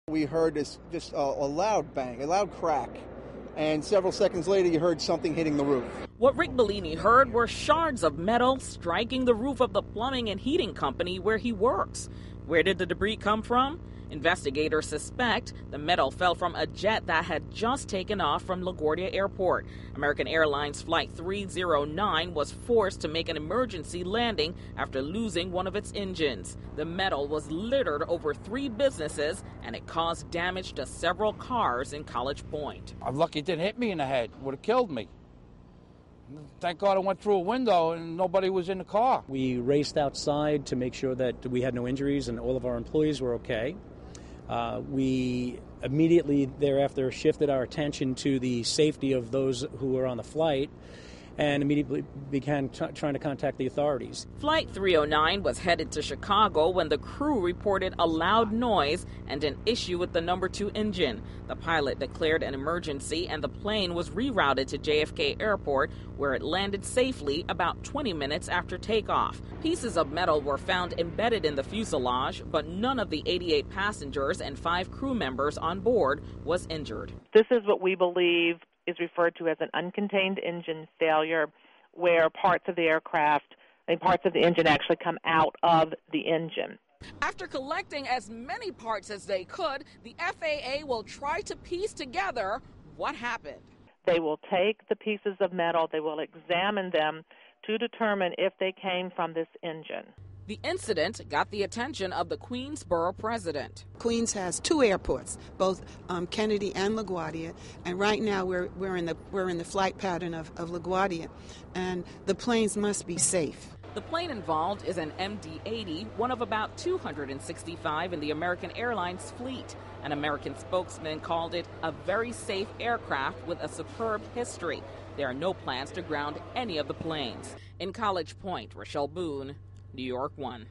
We heard this just a loud bang, a loud crack, and several seconds later you heard something hitting the roof. What Rick Bellini heard were shards of metal striking the roof of the plumbing and heating company where he works. Where did the debris come from? Investigators suspect the metal fell from a jet that had just taken off from LaGuardia Airport. American Airlines Flight 309 was forced to make an emergency landing after losing one of its engines. The metal was littered over 3 businesses, and it caused damage to several cars in College Point. I'm lucky it didn't hit me in the head. It would have killed me. Thank God I went through a window and nobody was in the car. We raced outside to make sure that we had no injuries and all of our employees were okay. We immediately thereafter shifted our attention to the safety of those who were on the flight and immediately began trying to contact the authorities. Flight 309 was headed to Chicago when the crew reported a loud noise and an issue with the number 2 engine. The pilot declared an emergency and the plane was rerouted to JFK Airport, where it landed safely about 20 minutes after takeoff. Pieces of metal were found embedded in the fuselage, but none of the 88 passengers and 5 crew members on board was injured. This is what we believe is referred to as an uncontained engine failure, where parts of the aircraft and parts of the engine actually come out of the engine. After collecting as many parts as they could, the FAA will try to piece together what happened. They will take the pieces of metal, they will examine them to determine if they came from this engine. The incident got the attention of the Queensboro president. Queens has 2 airports, both Kennedy and LaGuardia, and right now we're in the flight pattern of LaGuardia, and the planes must be safe. The plane involved is an MD-80, one of about 265 in the American Airlines fleet. An American spokesman called it a very safe aircraft with a superb history. There are no plans to ground any of the planes. In College Point, Rochelle Boone, New York 1.